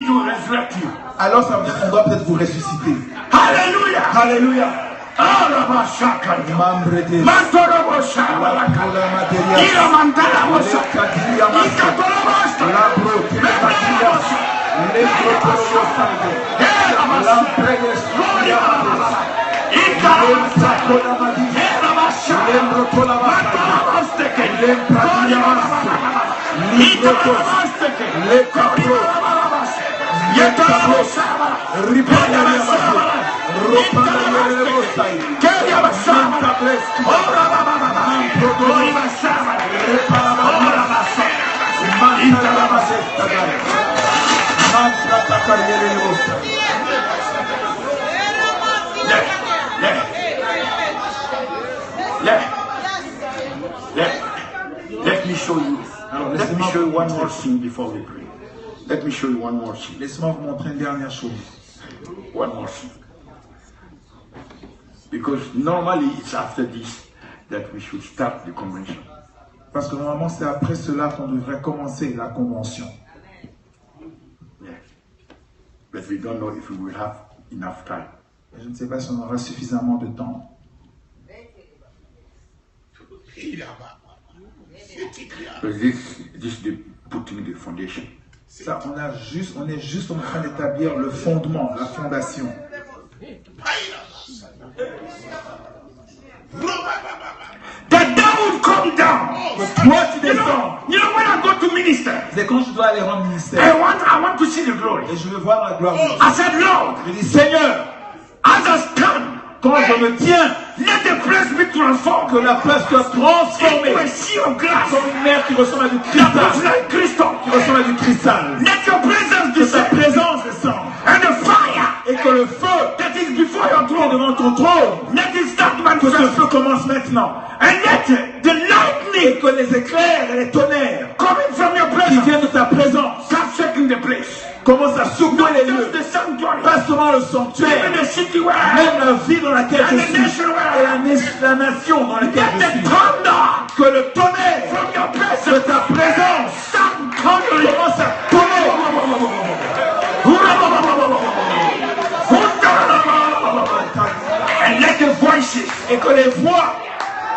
to resurrect you. Alors ça veut dire qu'on doit peut-être vous ressusciter. Hallelujah. Alléluia. Let me show you. Let me show you one more thing before we pray. Let me show you one more thing. Laisse-moi vous montrer une dernière chose. One more thing. Because normally it's after this that we should start the convention. Parce que normalement c'est après cela qu'on devrait commencer la convention. Yeah. But we don't know if we will have enough time. Et je ne sais pas si on aura suffisamment de temps. But this is the putting the foundation. Ça, on est juste en train d'établir le fondement, la fondation. The devil come down. Toi tu descends. You know when I go to minister, C'est quand je dois aller rendre ministère. I want to see the glory. Et je veux voir la gloire de Dieu. I said, Lord, Je dis Seigneur, as I stand, quand je me tiens, let the place be transformed. que la place soit transformée Into a sea of glass. comme une mer qui ressemble à du That looks cristal. like crystal. Qui ressemble à du cristal. Let your presence Que ta descend. présence descende. And the fire Et que le feu that is before your qui est throne, devant ton trône, let it start que ce manifesting. feu commence maintenant. And let the Et lightning que les éclairs et les tonnerres coming from your qui presence viennent de ta présence start shaking the place. commencent à secouer les lieux. Just the sanctuary. Pas seulement le Even sanctuaire, the city where I am. même la ville dans laquelle je And the suis, nation where et I am. la nation dans laquelle Let je the suis. thunder Que le tonnerre from your de presence ta présence start thundering. commence à tonner. And let the voices, Et que les voix,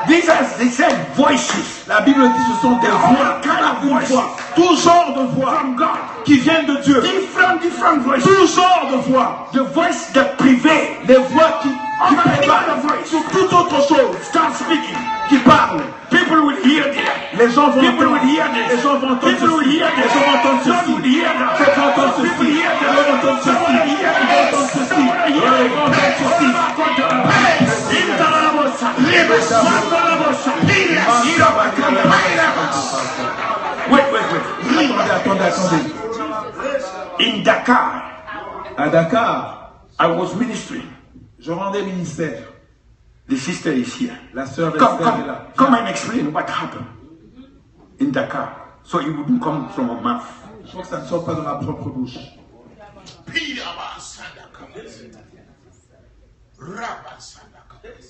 these are they said voices, la Bible dit ce sont des voix, all kind of une voices voix, tout genre de voix from God, qui viennent de Dieu. different voices, Tout genre de voix. the voice that prevail, Les voix qui prévalent sur toute autre chose, start speaking. qui parlent. People will hear this. Les gens vont People entendre. will hear this. Les gens vont entendre People will ceci. hear Les this. gens vont entendre Some ceci. will hear that. Les gens vont entendre People ceci. hear Les that. gens vont entendre ceci. Some will hear Les gens vont entendre this. ceci. Some will hear Les gens vont entendre ceci. Wait. Attendez. In Dakar, À Dakar, I was ministering. je rendais ministère. The sister is here. La sœur Come, Esther est là. come and explain what happened in Dakar. So it wouldn't come from a mouth. Je crois que ça ne sort pas de ma propre bouche.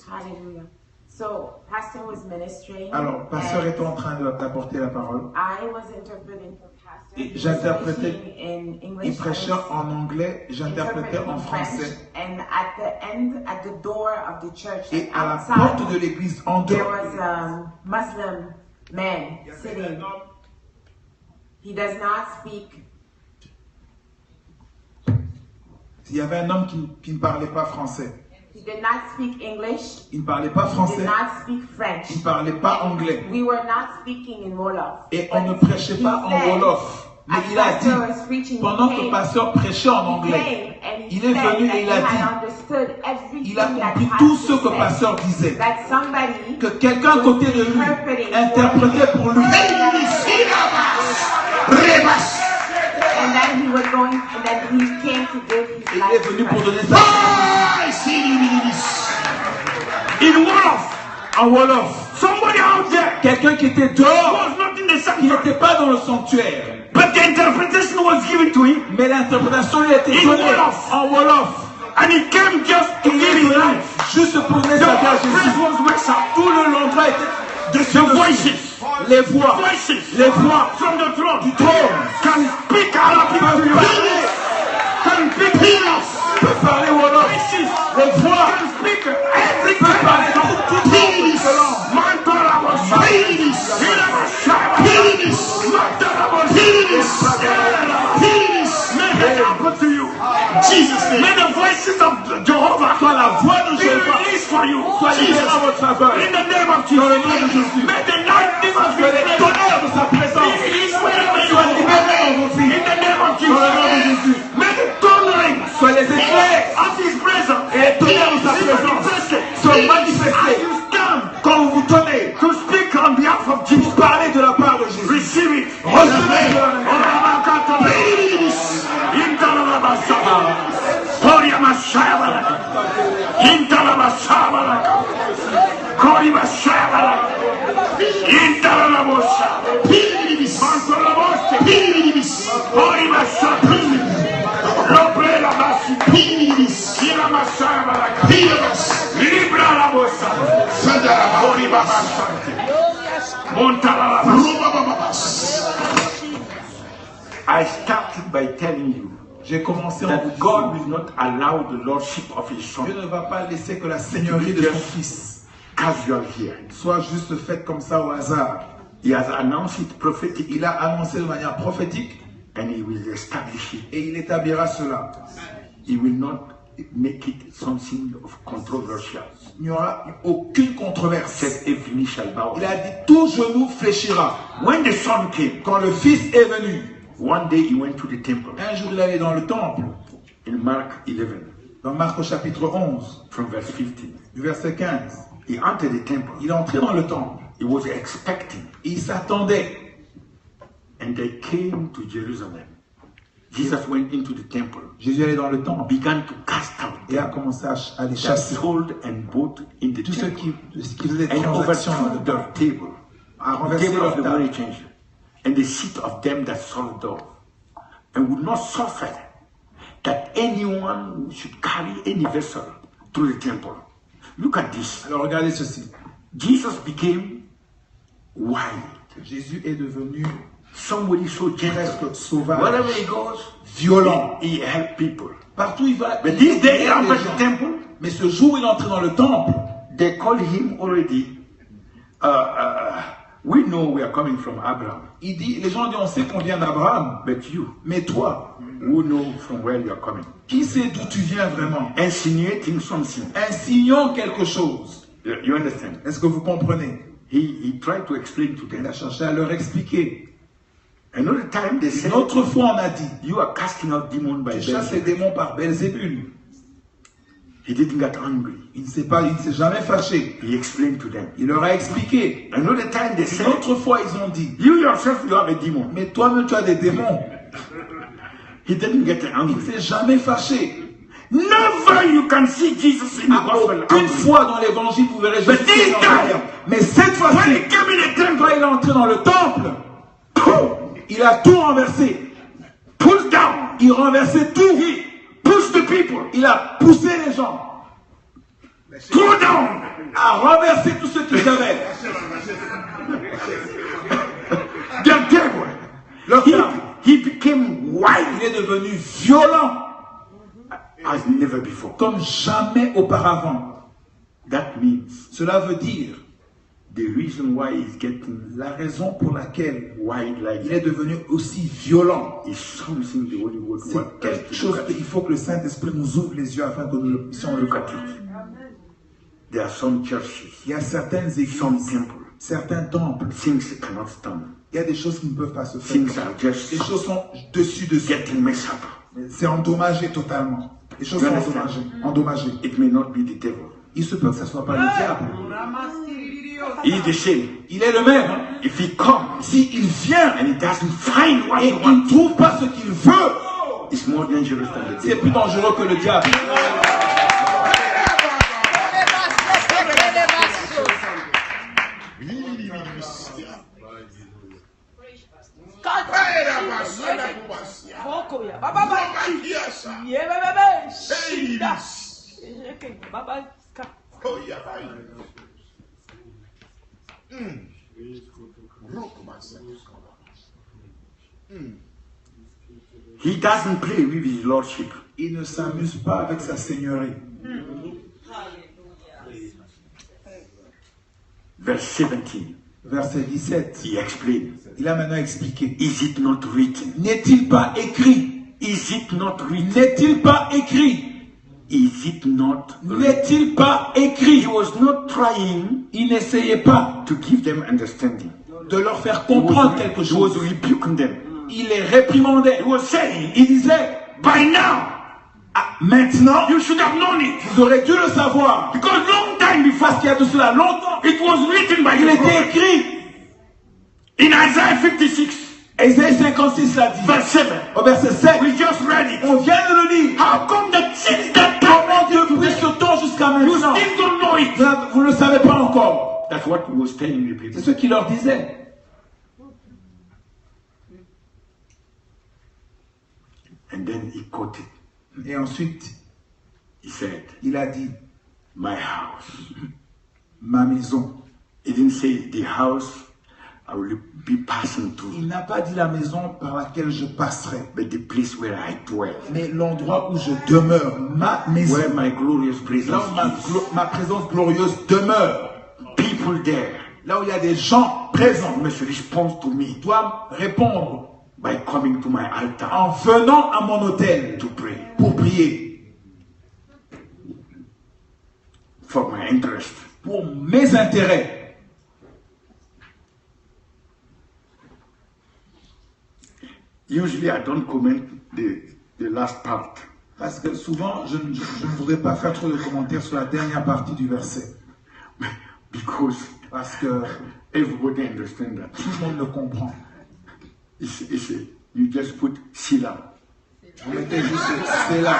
Hallelujah. So, Pastor was ministering. Alors, pasteur and est en train d'apporter la parole. I was interpreting for Pastor. Et He was j'interprétais. preaching in English. Il prêchait en anglais, j'interprétais interpreting en in French. français. And at the end, at the door of the church, Et à la outside, porte de l'église, en there dehors, was a Muslim man sitting. He does not speak. il y avait un homme qui ne parlait pas français. He did not speak English. Il ne parlait pas He did français. not speak French. Il ne parlait pas anglais. We were not speaking in Wolof. Et on ne But prêchait he pas en said, Wolof. Mais as il a pastor dit, was preaching, pendant he que le came, pasteur prêchait en he anglais, came and he il est said venu that et il he a had dit, understood everything il a that compris pastor tout ce que le said. pasteur disait. That somebody Que quelqu'un à côté de lui interprétait pour lui. and then he was going, and then he came to give his Et il life est to venu pour Christ. donner sa In Wolof, en Wolof. somebody out there Quelqu'un qui était who dehors, was not in the qui sanctuary, n'était pas dans le sanctuaire. but the interpretation was given to him, Mais l'interprétation lui a été In donnée Wolof. en Wolof. and he came just to Il give est his venu life. juste pour donner The sa vie à whole place Jésus. was messed up. Tout le l'endroit était The voices, les voix, voices les voix from the throne du trône can speak Arabic to you. libéré. May the voices of Jehovah Soit la voix de be Jéhovah released for you. soit libérée en votre faveur. In the name of Dans le Jesus. nom de Jésus. May the lightning of Que les His tonnerres de sa présence be released wherever you soient are. libérés dans vos vies. In the name of Dans le nom de Jesus. Jésus. May the thunderings Soient les éclairs of His presence et les tonnerres de sa présence soient as manifestés. you stand Quand vous vous tenez to speak on behalf of Jesus. pour parler de la part de Jésus. Receive it. Recevez. I started by telling you J'ai commencé en vous that God disant will not allow the lordship of His Son Dieu ne va pas laisser que la seigneurie de son Fils casual here. soit juste faite comme ça au hasard. He has announced it prophetically Il a annoncé de manière prophétique and He will establish it. et il établira cela. He will not make it something of controversial. Il n'y aura aucune controverse. Said every knee shall bow. Il a dit tout genou fléchira. When the Son came, Quand le Fils est venu, one day He went to the temple un jour il allait dans le temple, in Mark 11 dans Marc au chapitre 11, from verse 15. du verset 15. He entered the temple. Il est entré dans le temple. He was expecting, Il s'attendait. and they came to Jerusalem. Jesus went into the temple, Jésus allait dans le temple began to cast out et a them commencé à les that chasser. sold and bought in the Tous ceux temple, qui faisaient des and transactions dans le overturned temple, their table, à the renverser table leur of the table. money changer, and the seat of them that sold doves, and would not suffer that anyone should carry any vessel through the temple. Look at this. Alors regardez ceci. Jesus became wild. Jésus est devenu Somebody so gentle. presque sauvage, Wherever he goes, violent. he helps people. Partout il va. But il this day he aide les entered the gens. temple. Mais ce jour où il est entré dans le temple, They call him already. We know we are coming from Abraham, il dit, les gens disent, on sait qu'on vient d'Abraham, but you, mais toi, who know from where you are coming, qui sait d'où tu viens vraiment? insinuating something. Insignant quelque chose. You understand? Est-ce que vous comprenez? He tried to explain to Il them. a cherché à leur expliquer. Another time they said, Une autre fois, on a dit, you are casting out demons by tu chasses les Beelzebub. démons par Belzébul. He didn't get angry. Il ne s'est jamais fâché. He explained to them. Il leur a expliqué. Another time they Une said, autre fois, ils ont dit, you yourself, you have a demon. mais toi-même, tu as des démons. He didn't get Il ne angry. s'est jamais fâché. Never you can see Jesus in the À gospel aucune angry. fois dans l'évangile, vous verrez But Jésus this en time, colère. Mais cette When fois-ci, he came in the temple, quand il est entré dans le temple, il a tout renversé. push down, Il renversait tout. push the people, Il a poussé les gens throw down. à renverser tout ce qu'ils avaient. Their table. Leur table. He became wild Il est devenu violent as never before. comme jamais auparavant. That means Cela veut dire the reason why he's getting la raison pour laquelle wild like il est devenu aussi violent. is something the Holy Word C'est wants us quelque to chose look at. qu'il faut que le Saint-Esprit nous ouvre les yeux afin que nous le puissions le Look voir. at it. There are some churches, Il y a certaines some églises, temples, certains temples, things that cannot stand. il y a des choses qui ne peuvent pas se faire. Things are Les just choses sont dessus. getting messed up. C'est endommagé totalement. Les choses sont endommagées. It may not be the devil. Il se peut que ce ne soit pas le diable. He is the same. Il est le même. Hein. If he comes S'il vient and he doesn't find what et he qu'il wants, ne trouve pas ce qu'il veut, it's more dangerous than the c'est devil. plus dangereux que le diable. He doesn't play with his lordship. Il ne s'amuse pas avec sa seigneurie. Verse 17, Verset 17. he explained, Il a maintenant expliqué. is it not written? N'est-il pas écrit? Is it not written? N'est-il pas écrit? Is it not written? N'est-il pas écrit? He was not trying Il n'essayait pas to give them understanding. de leur faire He comprendre was, quelque he was chose. rebuking them. Il les réprimandait. He was saying, Il disait, by now, ah, maintenant, you should have known it. vous aurez dû le savoir. Because long time before, Parce qu'il y a de cela longtemps, it was written by il the était prophet. écrit. In Isaiah 56, Ésaïe 56 l'a dit. verse 7. Au verset 7, We just read it. on vient de le lire. How come that since that Comment time depuis ce temps jusqu'à you maintenant, still don't know it? vous ne le savez pas encore. That's what he was telling the people. C'est ce qu'il leur disait. And then he quoted. Et ensuite, He said, il a dit, my house. ma maison. He didn't say the house I will be passing through, Il n'a pas dit la maison par laquelle je passerai, but the place where I dwell, mais l'endroit où je demeure, ma maison. where my glorious Là presence où is. ma présence glorieuse demeure. People there Là où il y a des gens présents, must respond to me doivent répondre by coming to my altar en venant à mon autel to pray pour prier, for my interest. pour mes intérêts. Usually I don't comment the last part. Parce que souvent, je ne voudrais pas faire trop de commentaires sur la dernière partie du verset. Because Parce que everybody understands that. tout le monde le comprend. You just put Sila. Vous mettez juste c'est là.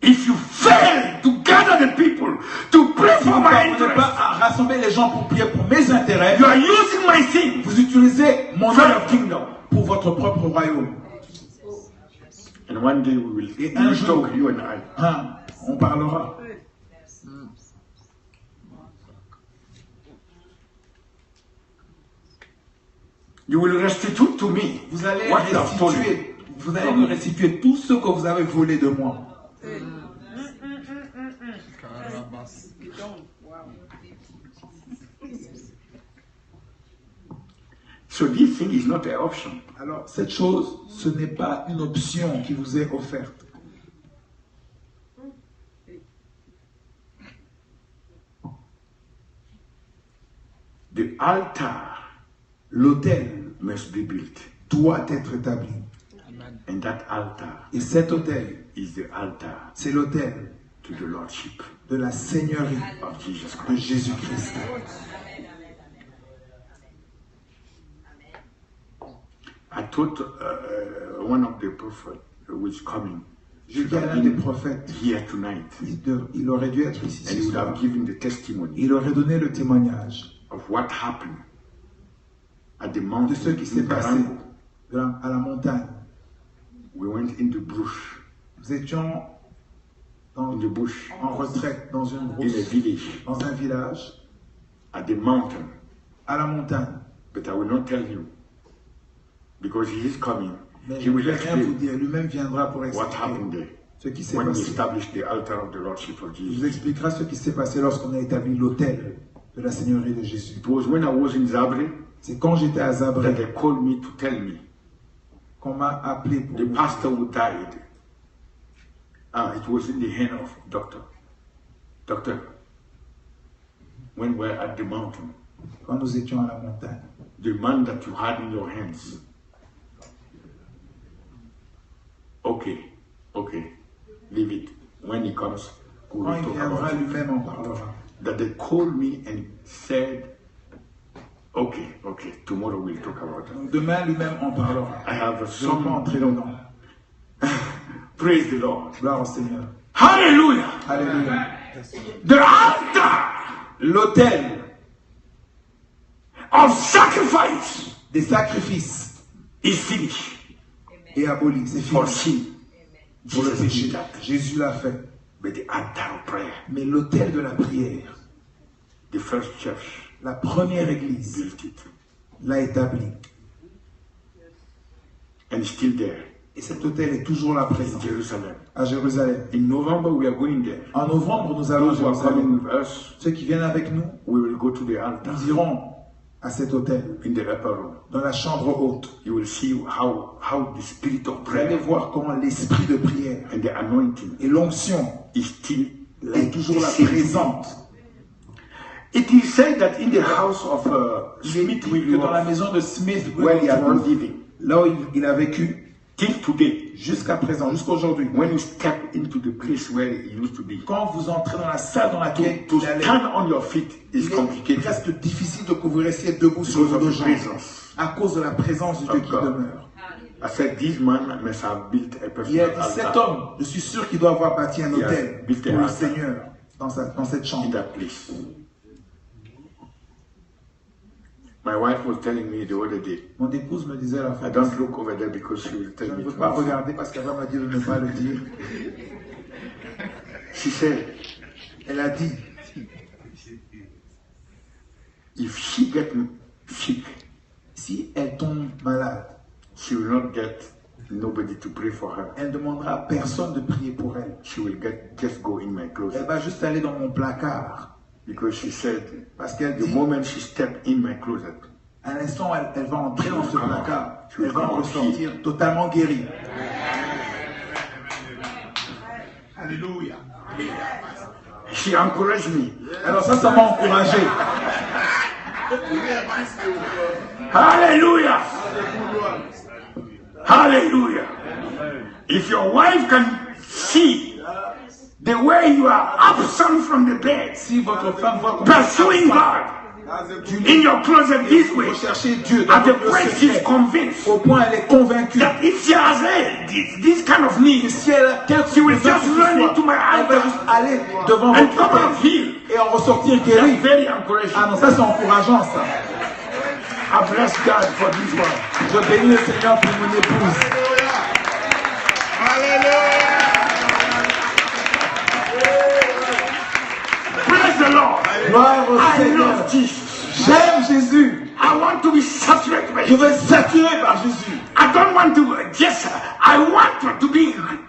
If you fail to gather the people to pray Si for vous ne my parvenez interest, pas à rassembler les gens pour prier pour mes intérêts, you are using my thing vous utilisez mon for œuvre your kingdom. pour votre propre royaume. And one day we will, Et we un will jour, talk, you and I. hein, on parlera. You will restitute to me Vous allez what you have stolen. me restituer tout ce que vous avez volé de moi. So this thing is not an option. Alors, cette chose, ce n'est pas une option qui vous est offerte. The altar L'autel must be built. doit être établi. And that altar Et cet autel, is the altar c'est l'autel to the Lordship de la Seigneurie of Jesus de Christ. Jésus-Christ. I thought one of the prophets was coming. Je Should dis à have l'un des been prophètes, here tonight. il aurait dû être ici And ce he would soir. have given the testimony Il aurait donné le témoignage of what happened at the de mountain ce qui s'est in passé Barango. à la montagne. We went in the bush, Nous étions in the bush, en retraite dans une in a brousse, village, dans un village, at the mountain. à la montagne. But I will not tell you because he is coming. Mais He je ne will vais rien vous explain dire. Lui-même viendra pour what expliquer happened there ce qui s'est when we passé. established the altar of the Lordship of Il vous Jesus. expliquera ce qui s'est passé lorsqu'on a établi l'autel de la Seigneurie de Jésus. It was when I was in Zabre C'est quand j'étais à that Zabré they called me to tell me qu'on m'a appelé pour the me pastor who died. It was in the hand of doctor. Doctor, when we were at the mountain, quand nous étions à la montagne. the man that you had in your hands. Okay, leave it. When he comes, we Quand will il talk viendra, about it. lui-même en parlera. That they called me and said, okay, tomorrow we'll talk about it. Donc demain, lui-même en parlera. I have a Je ne vais pas entrer song. dedans. Praise the Lord. Gloire au Seigneur. Hallelujah. Alléluia. The altar L'autel of sacrifice des sacrifices is finished est aboli. C'est for fini. sin. Pour le Jesus péché. did that. Jésus l'a fait. But the altar of prayer, Mais l'autel de la prière, the first church la première église, built it. l'a établi. And it's still there Et cet autel est toujours là in présent Jerusalem. à Jérusalem. In November, we are going there. En novembre, nous allons à Those who are Jérusalem. coming with us, Ceux qui viennent avec nous, we will go to the altar. nous irons à cet hôtel, in the upper room. dans la chambre haute. You will see how the spirit of Vous allez prayer voir comment l'esprit de prière and the anointing et l'onction is still est like toujours là, the same. présente. It is said that in the house of Il est dit Smith que dans la Wigglesworth, maison de Smith, where he had been Wigglesworth, living, là où il a vécu, till today, jusqu'à présent, jusqu'à aujourd'hui, when you step into the place where he used to be, quand vous entrez dans la salle dans laquelle to il allait, stand on your feet is il est complicated presque difficile de que vous restiez debout sur because vos of deux the jambes presence. à cause de la présence de Dieu qui God. demeure. I said, this man must have built a Il a personal dit, cet altar homme, je suis sûr qu'il doit avoir bâti un He has hôtel built pour an le altar. Seigneur dans cette in chambre. that place. My wife was telling me the other day, Mon épouse me disait la I fois don't look over there because she will je tell ne me veux to pas move. regarder parce qu'elle va me dire de ne pas le dire. She said, Elle a dit, if she get sick, si elle tombe malade, she will not get nobody to pray for her. elle ne demandera à personne de prier pour elle. She will just go in my Elle closet. va juste aller dans mon placard. Because she said, Parce qu'elle the dit, moment she stepped in my closet, à l'instant, elle va entrer dans ce placard. Tu veux Elle va en comment ressortir totalement guérie. Alléluia. she encouraged me. Alors ça m'a encouragé. Hallelujah! Hallelujah! If your wife can see the way you are absent from the bed, Si votre femme voit comment pursuing God in your closet this way, rechercher Dieu dans at the votre point she's secret, convinced au point elle est convaincue that if she has this kind of need, que si elle a quelque she will besoin just que ce run soit, into my elle va juste altar aller devant and votre come out autel healed. et en ressortir That's guérie. very encouraging. Ah non, ça c'est encourageant ça. I bless God for this one. Je bénis le Seigneur pour mon épouse. Praise the Lord. Gloire au I Seigneur. love Jesus. J'aime Jésus. I want to be saturated by Je Him. veux être saturé par Jésus. I don't want to just. I want to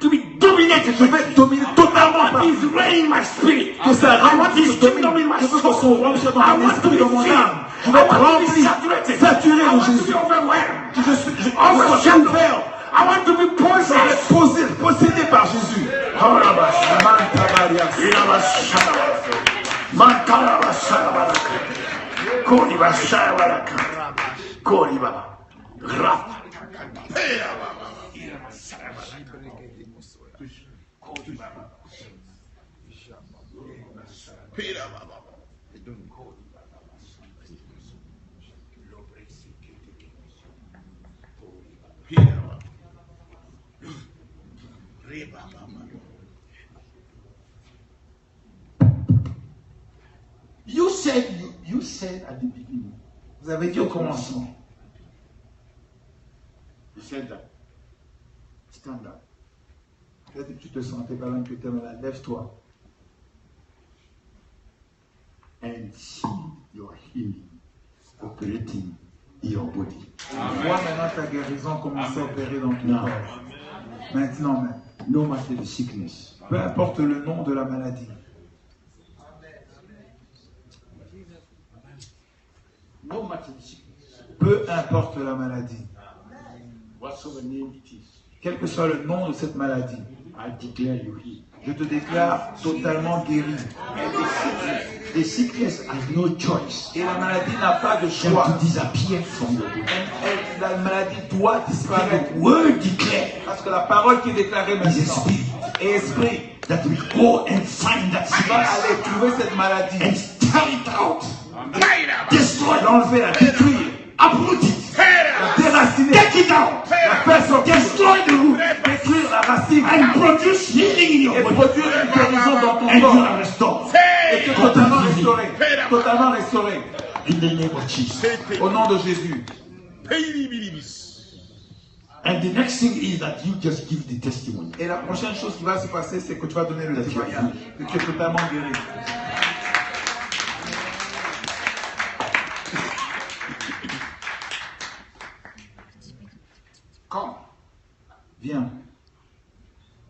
be dominated. Je veux être dominé I totalement want par His reign in my spirit. que ça I règne, want que His je domine. kingdom in my Je veux que soul. son royaume soit dans I mon want to esprit, be dans mon filled. âme. Je I veux être want to be rempli, saturated. saturé I de want to be Jésus. overwhelmed. Je suis Overshadowed. ouvert. I want to be Je veux être possessed. possédé par Jésus. You said at the beginning, Vous avez dit au commencement, you said that. Stand up. peut-être que tu te sentais pas bien que tu étais malade. Lève-toi And see your healing operating in your body. vois maintenant ta guérison commencer à opérer dans ton Non. corps. Maintenant même. No matter the sickness. Peu importe le nom de la maladie. No matter the sickness. Peu importe la maladie. Whatsoever name it is. Quel que soit le nom de cette maladie. I declare you healed. Je te déclare totalement guéri. The sickness has no choice Et la maladie n'a pas de than choix. to disappear from your body. La maladie doit disparaître. Word declare Parce que la parole qui est déclarée is a maintenant spirit est esprit. that will go and find that Tu vas sickness aller trouver cette maladie. and tear it out, destroy it, L'enlever, la détruire, uproot it, la déraciner, take it out, la faire sortir, destroy the root, détruire la racine and produce healing in et your body. produire une guérison dans ton And you corps. are restored. Et tu es totalement restauré. Totalement restauré. In the name of Jesus. Au nom de Jésus. And the next thing is that you just give the testimony. Et la prochaine chose qui va se passer, c'est que tu vas donner le témoignage. Que tu es totalement guéri. Come. Viens.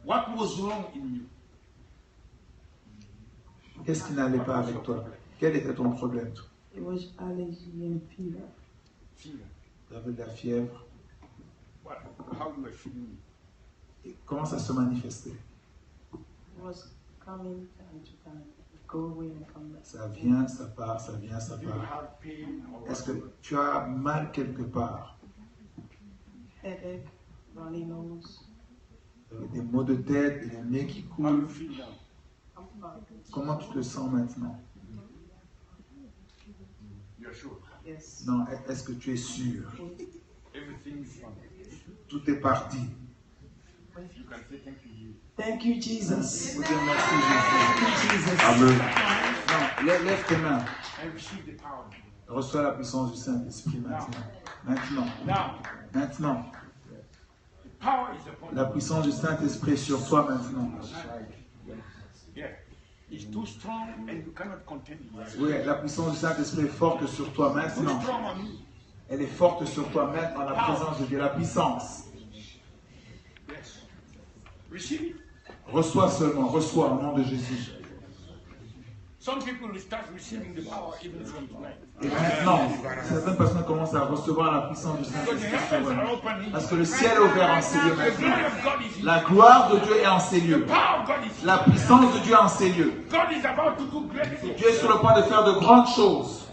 What was wrong in you? Qu'est-ce qui n'allait pas avec toi? Quel était ton problème? It was allergy and fever. Fever. Vous avez de la fièvre. How you were feeling? Et comment ça se manifestait? It was coming time to time. Go away and come back. Ça vient, ça part, ça vient, ça Do you part. have pain or Est-ce que whatever? tu as mal quelque part? Headache, runny nose. Des maux de tête, des nez qui How you coulent. feel now? I'm fine. Comment tu te sens maintenant? You're sure? Yes. Non, est-ce que tu es sûr? Everything is fine. Tout est parti. You can say thank you. Thank you, Jesus. Faut dire merci Jésus. Thank you, Jesus. Amen. Non, lève tes mains. And receive the power. Reçois la puissance du Saint-Esprit maintenant. Maintenant. Now, Maintenant. the power is upon La you. puissance du Saint-Esprit est sur toi maintenant. Yeah. It's too strong and you cannot contain it. Oui, la puissance du Saint-Esprit est forte sur toi Too maintenant. strong on me. Elle est forte sur toi maintenant, la présence de Dieu, la puissance. Yes. Receive it. Reçois seulement, reçois au nom de Jésus. Some people will start receiving the power even from tonight. Et maintenant, certaines personnes commencent à recevoir la puissance du Because the Saint-Esprit. heavens are opening. Parce que le ciel est ouvert en ces lieux The glory maintenant. of God is La here. gloire de Dieu est en ces The lieux. power of God is here. La puissance de Dieu est en ces lieux. God is about to do great things. Dieu est sur le point de faire de grandes choses.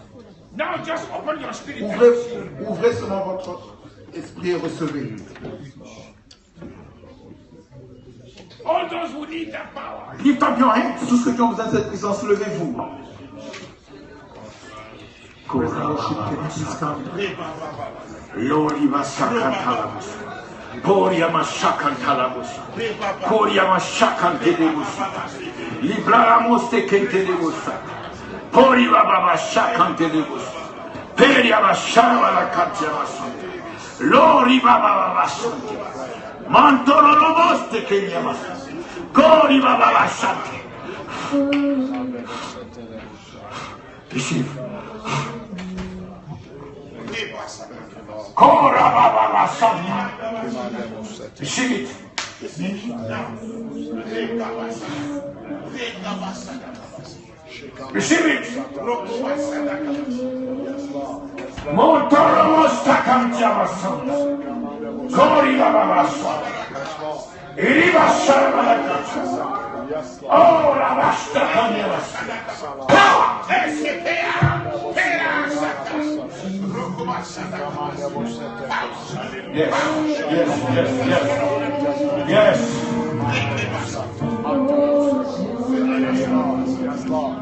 Now just open your spirit. and Ouvrez, receive. ouvrez seulement votre esprit et recevez. All those who need that power. Lift up your hands. Tous ceux qui ont besoin de cette puissance, levez-vous. Praise and worship, can you please come? Lori Masakantalabus. Poria Masakantalabus. Poria Masakantelebus. Libramos Tekentelebus. Poria Baba Sakantelebus. Peria Masara la Kantiamas. Lori Baba Sante. Mantoro Lobos Tekenyamas. Gori Baba Sante. Receive. Kora Baba Sante. Receive it. Receive it. Montoro Mostakantiamas. Gori Baba Sante. Iriba Sharma. Oh, Rabasta Kanyamas. Power. Yes, yes, yes, yes. Yes, Lord.